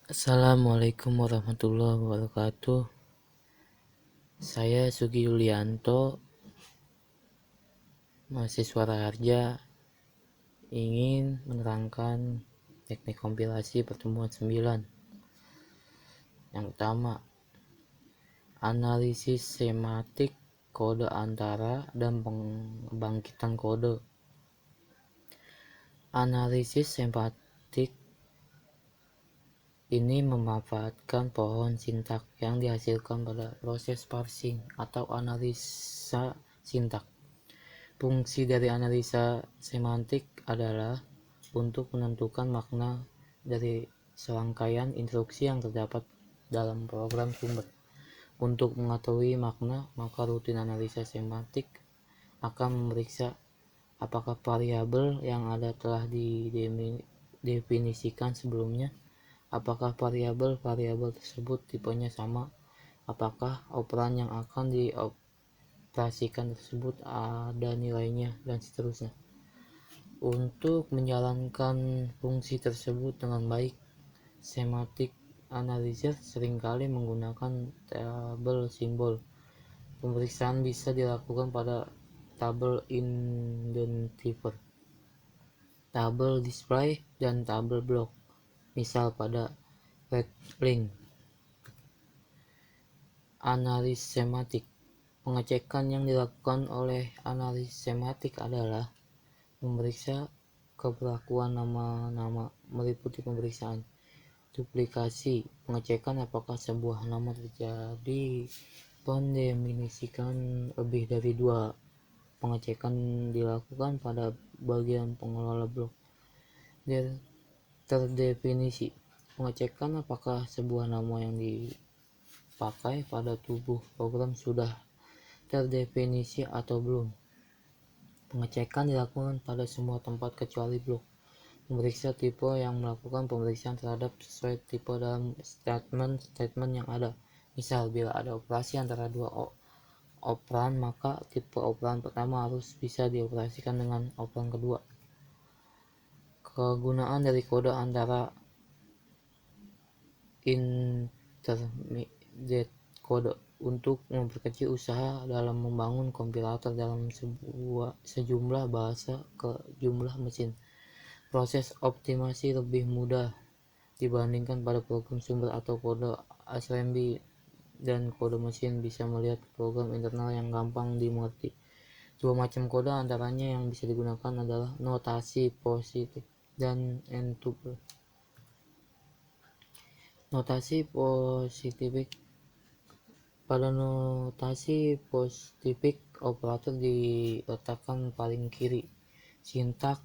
Assalamualaikum warahmatullahi wabarakatuh. Saya Sugi Yulianto, mahasiswa Raharja, ingin menerangkan teknik kompilasi pertemuan 9. Yang pertama, analisis semantik kode antara dan pembangkitan kode. Analisis semantik ini memanfaatkan pohon sintak yang dihasilkan pada proses parsing atau analisa sintak. Fungsi dari analisa semantik adalah untuk menentukan makna dari serangkaian instruksi yang terdapat dalam program sumber. Untuk mengetahui makna, maka rutin analisa semantik akan memeriksa apakah variabel yang ada telah didefinisikan sebelumnya, apakah variabel tersebut tipenya sama, apakah operan yang akan dioperasikan tersebut ada nilainya, dan seterusnya. Untuk menjalankan fungsi tersebut dengan baik, semantic analyzer seringkali menggunakan tabel simbol. Pemeriksaan bisa dilakukan pada tabel identifier, tabel display, dan tabel block. Misal pada red link. Analis semantik. Pengecekan yang dilakukan oleh analis semantik adalah memeriksa keberlakuan nama-nama meliputi pemeriksaan duplikasi, pengecekan apakah sebuah nama terjadi pendefinisikan lebih dari 2. Pengecekan dilakukan pada bagian pengelola blok terdefinisi. Pengecekan apakah sebuah nama yang dipakai pada tubuh program sudah terdefinisi atau belum. Pengecekan dilakukan pada semua tempat kecuali blok. Memeriksa tipe yang melakukan pemeriksaan terhadap sesuai tipe dalam statement yang ada. Misal, bila ada operasi antara dua operan, maka tipe operan pertama harus bisa dioperasikan dengan operan kedua. Kegunaan dari kode antara intermediate kode untuk memperkecil usaha dalam membangun kompilator dalam sejumlah bahasa ke jumlah mesin. Proses optimasi lebih mudah dibandingkan pada program sumber atau kode assembly, dan kode mesin bisa melihat program internal yang gampang dimengerti. Dua macam kode antaranya yang bisa digunakan adalah notasi positif dan entuple. Notasi positif. Pada notasi positif, operator diletakkan paling kiri. Sintak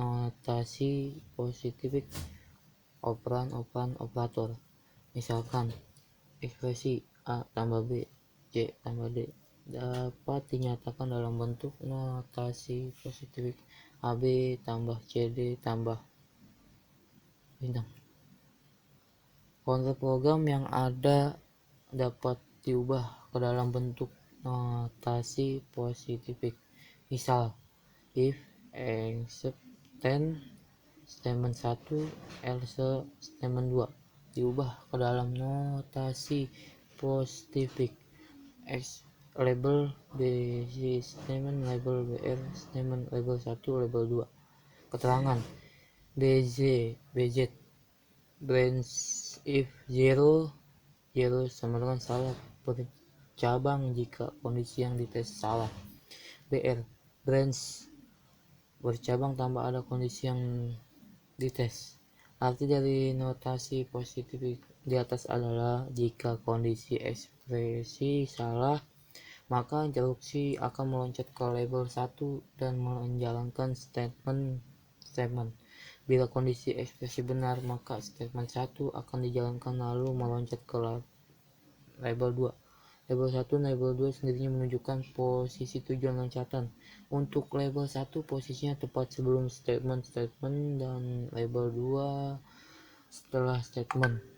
notasi positif operan operator. Misalkan, ekspresi A tambah B, C tambah D dapat dinyatakan dalam bentuk notasi positif AB tambah CD tambah bintang. Counter program yang ada dapat diubah ke dalam bentuk notasi positif. Misal, if except 10 statement 1 else statement 2 diubah ke dalam notasi positif. X label B statement, label BR statement, label 1, label 2. Keterangan BZ branch if 0 sama dengan salah bercabang jika kondisi yang dites salah. BR branch bercabang tanpa ada kondisi yang dites. Arti dari notasi positif di atas adalah jika kondisi ekspresi salah, maka instruksi akan meloncat ke label 1 dan menjalankan statement. Bila kondisi ekspresi benar, maka statement 1 akan dijalankan lalu meloncat ke label 2. Label 1 dan label 2 sendirinya menunjukkan posisi tujuan loncatan. Untuk label 1 posisinya tepat sebelum statement dan label 2 setelah statement.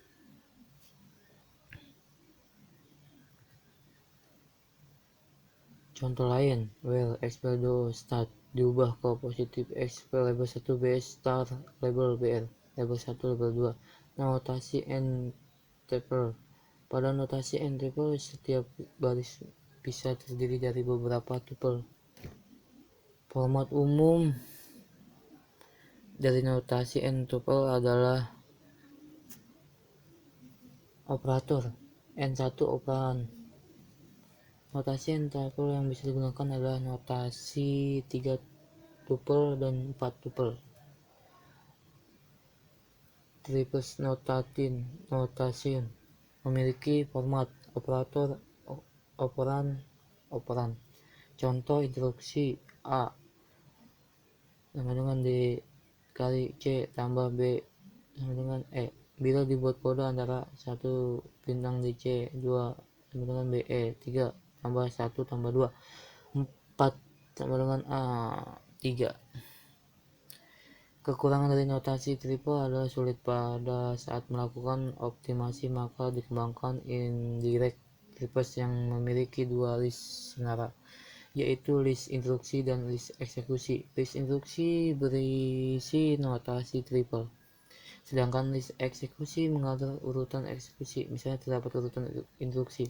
Contoh lain, well xpel start diubah ke positif x label 1 b start label br. label 1, label 2. Notasi n-tuple. Pada notasi n-tuple, setiap baris bisa terdiri dari beberapa tupel. Format umum dari notasi n-tuple adalah operator, n1 operan. Notasi n-tuple yang bisa digunakan adalah notasi 3 tupel dan 4 tupel. Triples notation memiliki format operator, operan. Contoh instruksi A sama dengan D kali C tambah B sama dengan E. Bila dibuat kode antara 1 bintang DC, 2 sama dengan BE, 3 tambah 1 tambah 2, 4 sama dengan A3. Kekurangan dari notasi triple adalah sulit pada saat melakukan optimasi, maka dikembangkan indirect triples yang memiliki dua list senara, yaitu list instruksi dan list eksekusi. List instruksi berisi notasi triple, sedangkan list eksekusi mengatur urutan eksekusi. Misalnya terdapat urutan instruksi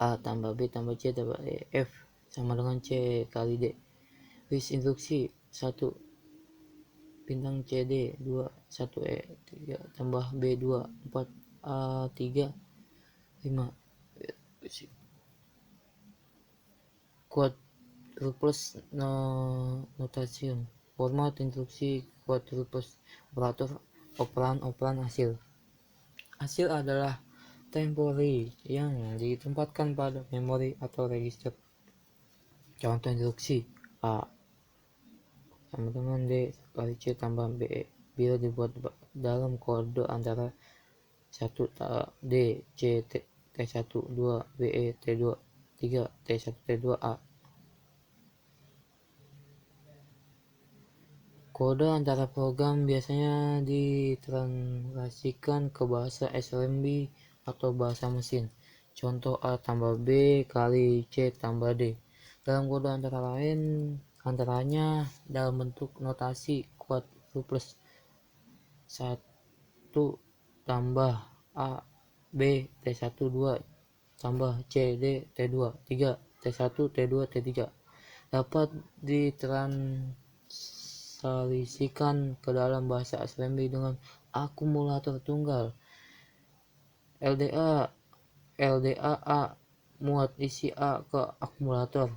A tambah B tambah C tambah E, F sama dengan C kali D. List instruksi 1 bintang CD 2 1 E 3 tambah B 2 4 A 3 5. Quadruples notation. Format instruksi quadruples operator, operan hasil. Hasil adalah temporary yang ditempatkan pada memori atau register. Contoh instruksi A sama dengan D kali C tambah BE bila dibuat dalam kode antara 1 D C T1 2 BE T2 3 T1 T2 A. Kode antara program biasanya ditranslasikan ke bahasa assembly atau bahasa mesin. Contoh A tambah B kali C tambah D. Dalam kode antaranya dalam bentuk notasi quadruples. 1 tambah A B T1 2 tambah C D T2 3 T1 T2 T3 dapat ditranslasikan ke dalam bahasa assembly dengan akumulator tunggal. LDA A muat isi A ke akumulator.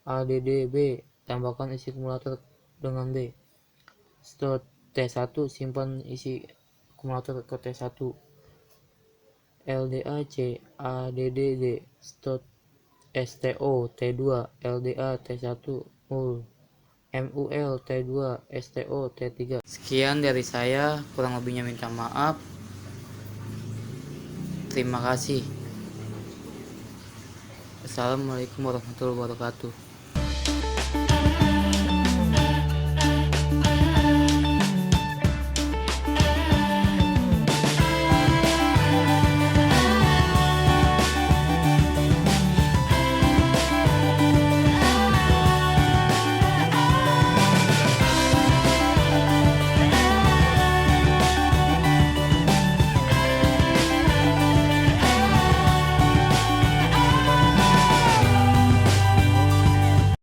ADD B tambahkan isi akumulator dengan B. Start T1 simpan isi akumulator ke T1. LDA C ADD D STO T2 LDA T1 MUL T2 STO T3. Sekian dari saya, kurang lebihnya minta maaf. Terima kasih. Assalamualaikum warahmatullahi wabarakatuh.